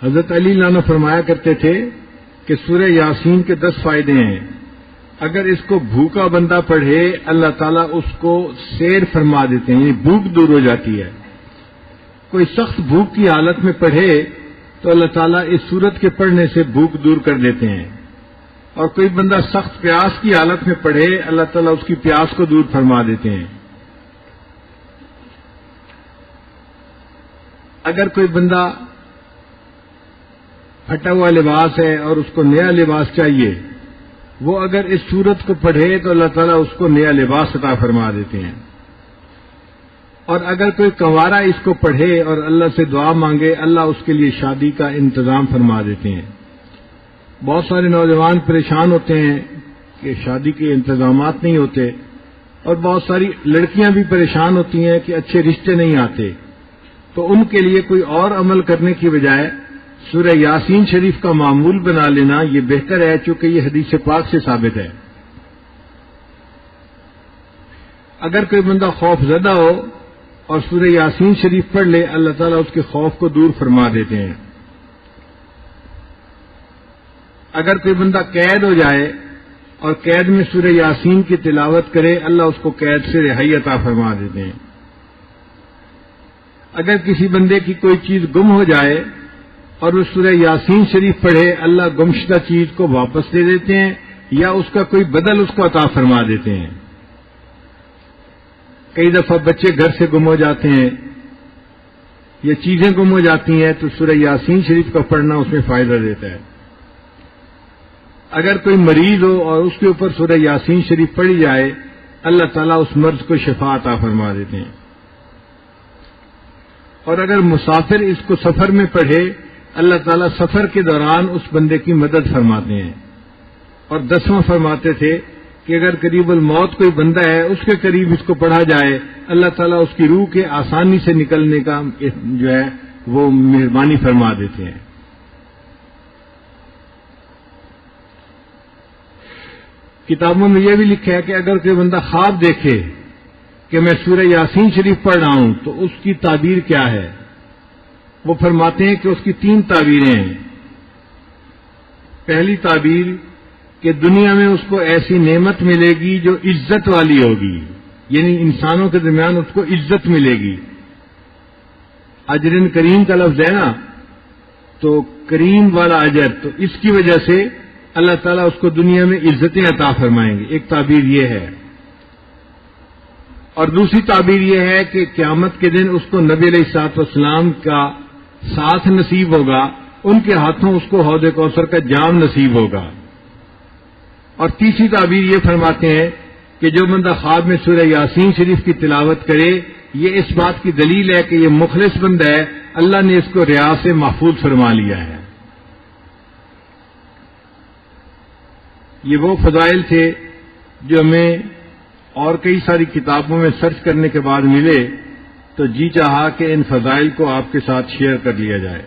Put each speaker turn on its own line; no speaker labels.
حضرت علی لانا فرمایا کرتے تھے کہ سورہ یاسین کے 10 فائدے ہیں. اگر اس کو بھوکا بندہ پڑھے اللہ تعالیٰ اس کو سیر فرما دیتے ہیں، یعنی بھوک دور ہو جاتی ہے. کوئی سخت بھوک کی حالت میں پڑھے تو اللہ تعالیٰ اس سورت کے پڑھنے سے بھوک دور کر دیتے ہیں. اور کوئی بندہ سخت پیاس کی حالت میں پڑھے اللہ تعالیٰ اس کی پیاس کو دور فرما دیتے ہیں. اگر کوئی بندہ پھٹا ہوا لباس ہے اور اس کو نیا لباس چاہیے، وہ اگر اس سورت کو پڑھے تو اللہ تعالیٰ اس کو نیا لباس عطا فرما دیتے ہیں. اور اگر کوئی کنوارا اس کو پڑھے اور اللہ سے دعا مانگے اللہ اس کے لیے شادی کا انتظام فرما دیتے ہیں. بہت سارے نوجوان پریشان ہوتے ہیں کہ شادی کے انتظامات نہیں ہوتے، اور بہت ساری لڑکیاں بھی پریشان ہوتی ہیں کہ اچھے رشتے نہیں آتے. تو ان کے لیے کوئی اور عمل کرنے کی بجائے سورہ یاسین شریف کا معمول بنا لینا یہ بہتر ہے، چونکہ یہ حدیث پاک سے ثابت ہے. اگر کوئی بندہ خوف زدہ ہو اور سورہ یاسین شریف پڑھ لے اللہ تعالیٰ اس کے خوف کو دور فرما دیتے ہیں. اگر کوئی بندہ قید ہو جائے اور قید میں سورہ یاسین کی تلاوت کرے اللہ اس کو قید سے رہائی عطا فرما دیتے ہیں. اگر کسی بندے کی کوئی چیز گم ہو جائے اور وہ سورہ یاسین شریف پڑھے اللہ گمشدہ چیز کو واپس دے دیتے ہیں یا اس کا کوئی بدل اس کو عطا فرما دیتے ہیں. کئی دفعہ بچے گھر سے گم ہو جاتے ہیں یا چیزیں گم ہو جاتی ہیں تو سورہ یاسین شریف کا پڑھنا اس میں فائدہ دیتا ہے. اگر کوئی مریض ہو اور اس کے اوپر سورہ یاسین شریف پڑھی جائے اللہ تعالیٰ اس مرض کو شفا عطا فرما دیتے ہیں. اور اگر مسافر اس کو سفر میں پڑھے اللہ تعالیٰ سفر کے دوران اس بندے کی مدد فرماتے ہیں. اور 10واں فرماتے تھے کہ اگر قریب الموت کوئی بندہ ہے اس کے قریب اس کو پڑھا جائے اللہ تعالیٰ اس کی روح کے آسانی سے نکلنے کا جو ہے وہ مہربانی فرما دیتے ہیں. کتابوں میں یہ بھی لکھا ہے کہ اگر کوئی بندہ خواب دیکھے کہ میں سورہ یاسین شریف پڑھ رہا ہوں تو اس کی تعبیر کیا ہے. وہ فرماتے ہیں کہ اس کی 3 تعبیریں ہیں. پہلی تعبیر کہ دنیا میں اس کو ایسی نعمت ملے گی جو عزت والی ہوگی، یعنی انسانوں کے درمیان اس کو عزت ملے گی. اجر کریم کا لفظ ہے نا، تو کریم والا اجر، تو اس کی وجہ سے اللہ تعالیٰ اس کو دنیا میں عزتیں عطا فرمائیں گے. ایک تعبیر یہ ہے. اور دوسری تعبیر یہ ہے کہ قیامت کے دن اس کو نبی علیہ الصلوۃ والسلام کا ساتھ نصیب ہوگا، ان کے ہاتھوں اس کو حوض کوثر کا جام نصیب ہوگا. اور تیسری تعبیر یہ فرماتے ہیں کہ جو بندہ خواب میں سورہ یاسین شریف کی تلاوت کرے یہ اس بات کی دلیل ہے کہ یہ مخلص بندہ ہے، اللہ نے اس کو ریا سے محفوظ فرما لیا ہے. یہ وہ فضائل تھے جو ہمیں اور کئی ساری کتابوں میں سرچ کرنے کے بعد ملے، تو جی چاہا کہ ان فضائل کو آپ کے ساتھ شیئر کر لیا جائے.